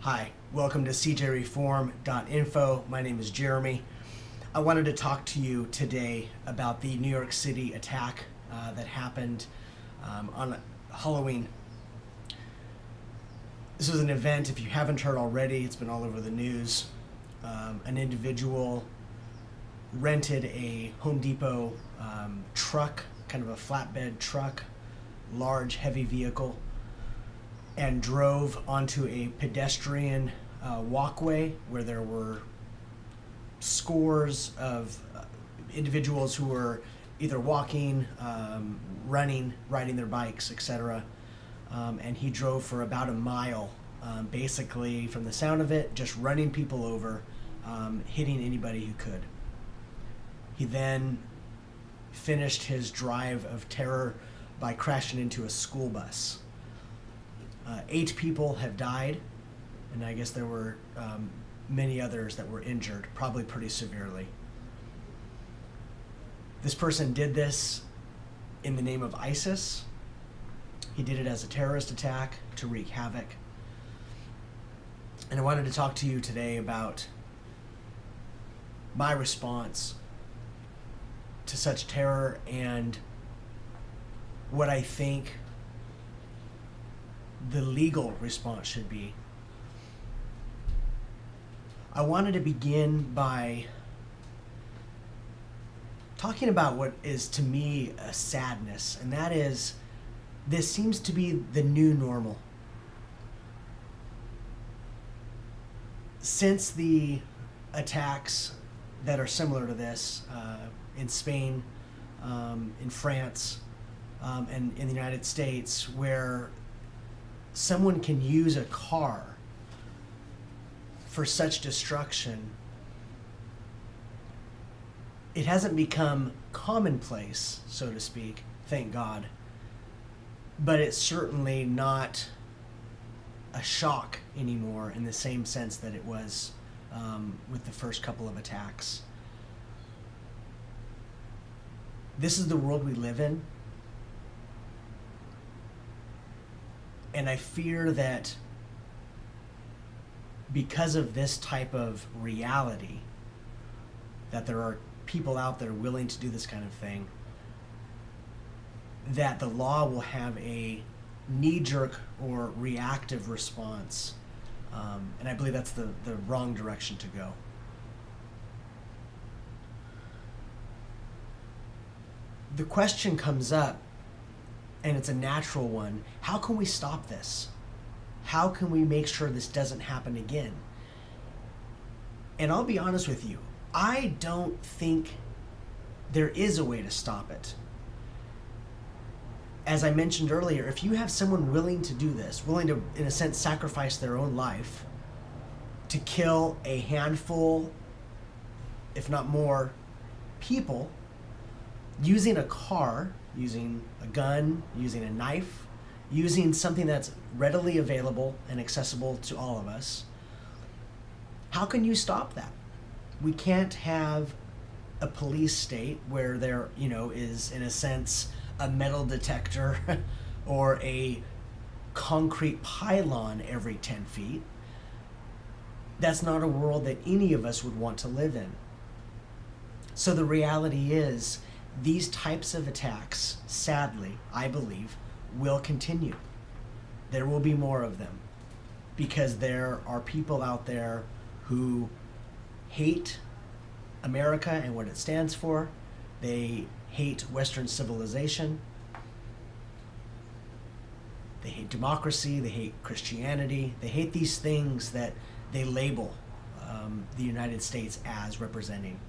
Hi, welcome to CJReform.info. My name is Jeremy. I wanted to talk to you today about the New York City attack that happened on Halloween. This was an event, if you haven't heard already, it's been all over the news. An individual rented a Home Depot truck, kind of a flatbed truck, large, heavy vehicle, and drove onto a pedestrian walkway where there were scores of individuals who were either walking, running, riding their bikes, etc. And he drove for about a mile, basically, from the sound of it, just running people over, hitting anybody who could. He then finished his drive of terror by crashing into a school bus. 8 people have died, and I guess there were many others that were injured, probably pretty severely. This person did this in the name of ISIS. He did it as a terrorist attack to wreak havoc. And I wanted to talk to you today about my response to such terror and what I think the legal response should be. I wanted to begin by talking about what is to me a sadness, and that is this seems to be the new normal. Since the attacks that are similar to this in Spain, in France, and in the United States, where someone can use a car for such destruction, it hasn't become commonplace, so to speak, thank God, but it's certainly not a shock anymore in the same sense that it was with the first couple of attacks. This is the world we live in. And I fear that because of this type of reality, that there are people out there willing to do this kind of thing, that the law will have a knee-jerk or reactive response. And I believe that's the wrong direction to go. The question comes up, and it's a natural one. How can we stop this? How can we make sure this doesn't happen again? And I'll be honest with you, I don't think there is a way to stop it. As I mentioned earlier, if you have someone willing to do this, willing to, in a sense, sacrifice their own life to kill a handful, if not more, people, using a car, using a gun, using a knife, using something that's readily available and accessible to all of us, how can you stop that? We can't have a police state where there, is, in a sense, a metal detector or a concrete pylon every 10 feet. That's not a world that any of us would want to live in. So the reality is, these types of attacks, sadly, I believe, will continue. There will be more of them because there are people out there who hate America and what it stands for. They hate Western civilization. They hate democracy. They hate Christianity. They hate these things that they label the United States as representing.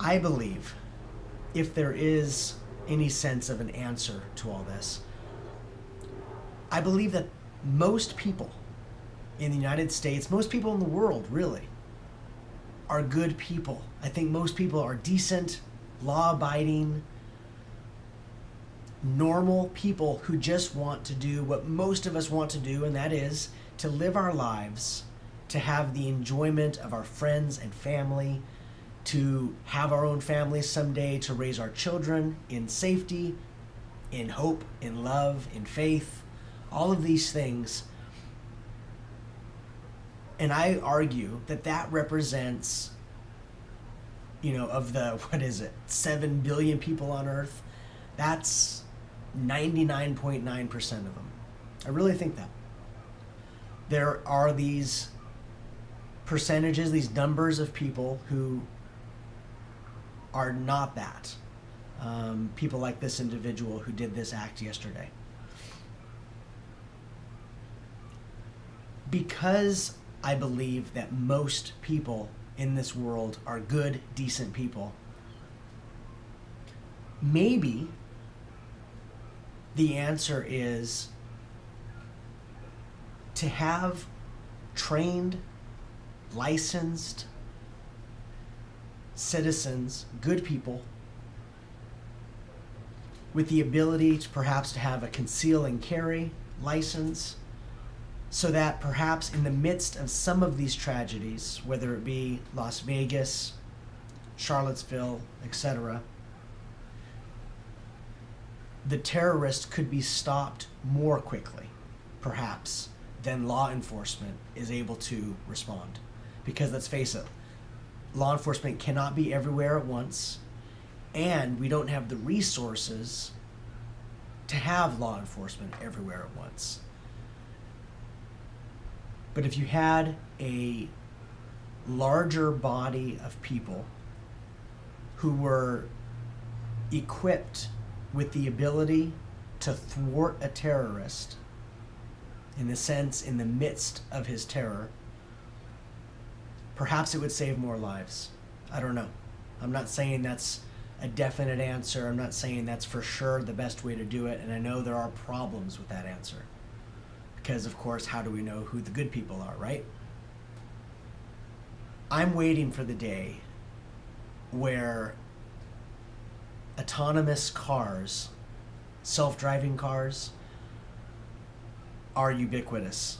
I believe if there is any sense of an answer to all this, I believe that most people in the United States, most people in the world really, are good people. I think most people are decent, law-abiding, normal people who just want to do what most of us want to do, and that is to live our lives, to have the enjoyment of our friends and family, to have our own families someday, to raise our children in safety, in hope, in love, in faith, all of these things. And I argue that that represents, of the, 7 billion people on Earth, that's 99.9% of them. I really think that. There are these percentages, these numbers of people who are not that. People like this individual who did this act yesterday. Because I believe that most people in this world are good, decent people, maybe the answer is to have trained, licensed citizens, good people, with the ability to perhaps to have a conceal and carry license, so that perhaps in the midst of some of these tragedies, whether it be Las Vegas, Charlottesville, etc., the terrorist could be stopped more quickly, perhaps, than law enforcement is able to respond. Because let's face it, law enforcement cannot be everywhere at once, and we don't have the resources to have law enforcement everywhere at once. But if you had a larger body of people who were equipped with the ability to thwart a terrorist, in a sense, in the midst of his terror, perhaps it would save more lives. I don't know. I'm not saying that's a definite answer. I'm not saying that's for sure the best way to do it, and I know there are problems with that answer. Because, of course, how do we know who the good people are, right? I'm waiting for the day where autonomous cars, self-driving cars, are ubiquitous.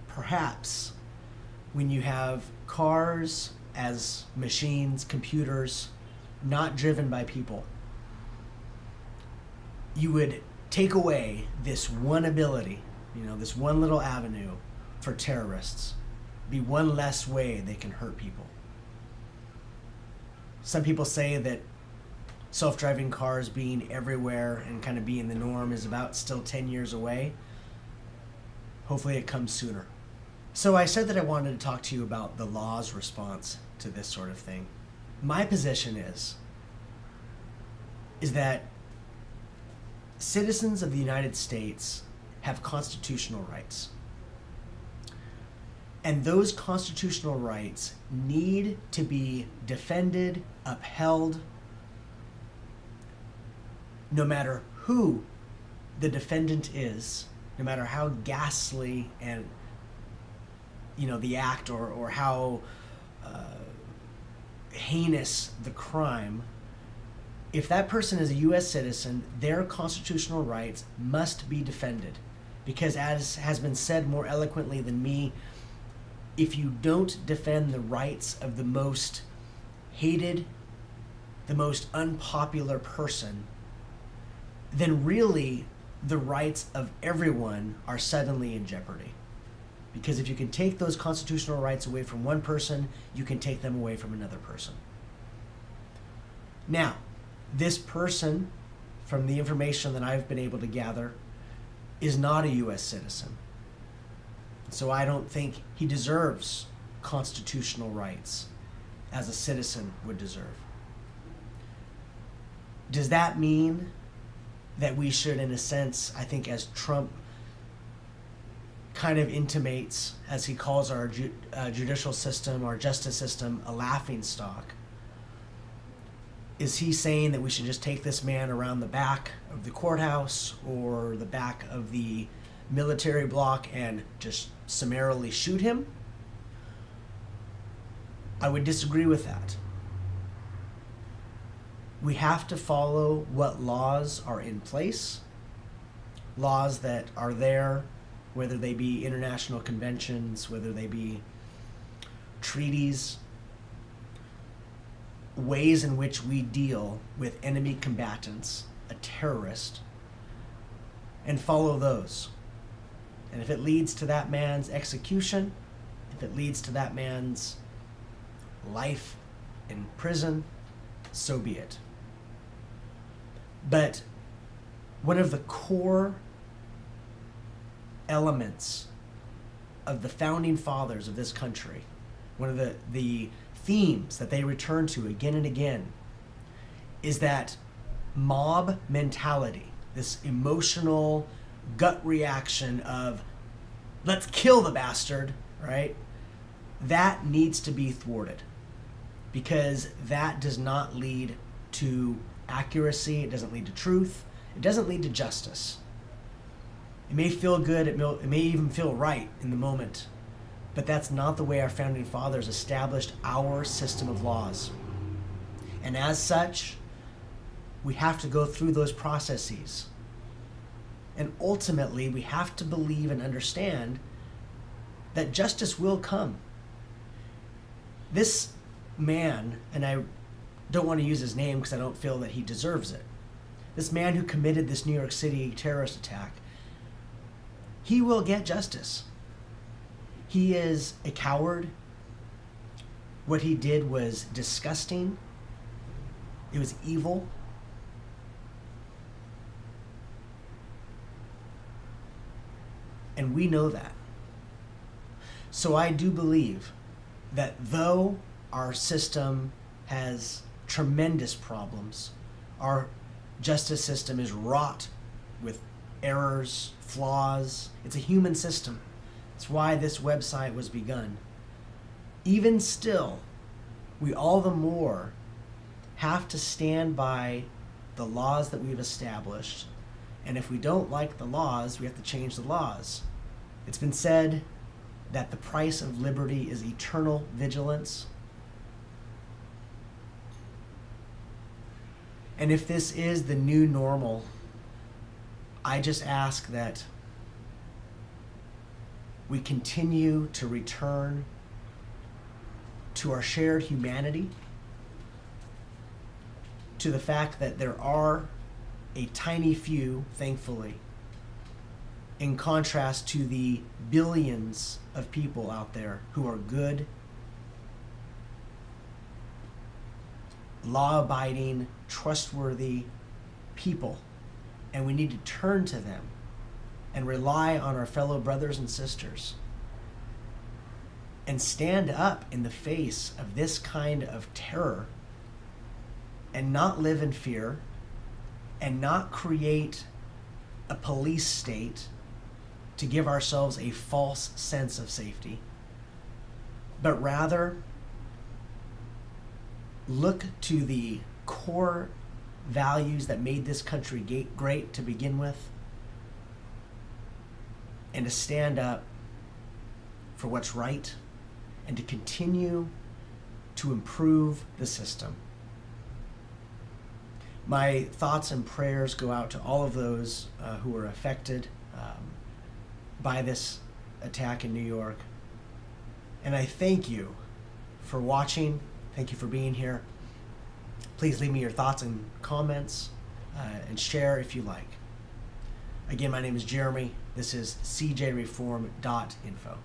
Perhaps when you have cars as machines, computers, not driven by people, you would take away this one ability, this one little avenue for terrorists. Be one less way they can hurt people. Some people say that self-driving cars being everywhere and kind of being the norm is about still 10 years away. Hopefully it comes sooner. So I said that I wanted to talk to you about the law's response to this sort of thing. My position is that citizens of the United States have constitutional rights. And those constitutional rights need to be defended, upheld, no matter who the defendant is, no matter how ghastly and the act or how heinous the crime. If that person is a U.S. citizen, their constitutional rights must be defended. Because as has been said more eloquently than me, if you don't defend the rights of the most hated, the most unpopular person, then really the rights of everyone are suddenly in jeopardy. Because if you can take those constitutional rights away from one person, you can take them away from another person. Now, this person, from the information that I've been able to gather, is not a U.S. citizen. So I don't think he deserves constitutional rights as a citizen would deserve. Does that mean that we should, in a sense, I think as Trump kind of intimates, as he calls our judicial system, our justice system, a laughingstock, is he saying that we should just take this man around the back of the courthouse or the back of the military block and just summarily shoot him? I would disagree with that. We have to follow what laws are in place, laws that are there, whether they be international conventions, whether they be treaties, ways in which we deal with enemy combatants a terrorist and follow those. And if it leads to that man's execution, if it leads to that man's life in prison, so be it. But one of the core elements of the founding fathers of this country, one of the themes that they return to again and again, is that mob mentality, this emotional gut reaction of let's kill the bastard, right? That needs to be thwarted, because that does not lead to accuracy, it doesn't lead to truth, it doesn't lead to justice. It may feel good, it may even feel right in the moment, but that's not the way our founding fathers established our system of laws. And as such, we have to go through those processes. And ultimately, we have to believe and understand that justice will come. This man, and I don't want to use his name because I don't feel that he deserves it, this man who committed this New York City terrorist attack, he will get justice. He is a coward. What he did was disgusting. It was evil. And we know that. So I do believe that though our system has tremendous problems, our justice system is wrought with errors, flaws. It's a human system. That's why this website was begun. Even still, we all the more have to stand by the laws that we've established. And if we don't like the laws, we have to change the laws. It's been said that the price of liberty is eternal vigilance. And if this is the new normal, I just ask that we continue to return to our shared humanity, to the fact that there are a tiny few, thankfully, in contrast to the billions of people out there who are good, law-abiding, trustworthy people. And we need to turn to them and rely on our fellow brothers and sisters and stand up in the face of this kind of terror and not live in fear and not create a police state to give ourselves a false sense of safety, but rather look to the core values that made this country great to begin with, and to stand up for what's right and to continue to improve the system. My thoughts and prayers go out to all of those who were affected by this attack in New York. And I thank you for watching. Thank you for being here. Please leave me your thoughts and comments and share if you like. Again, my name is Jeremy. This is CJReform.info.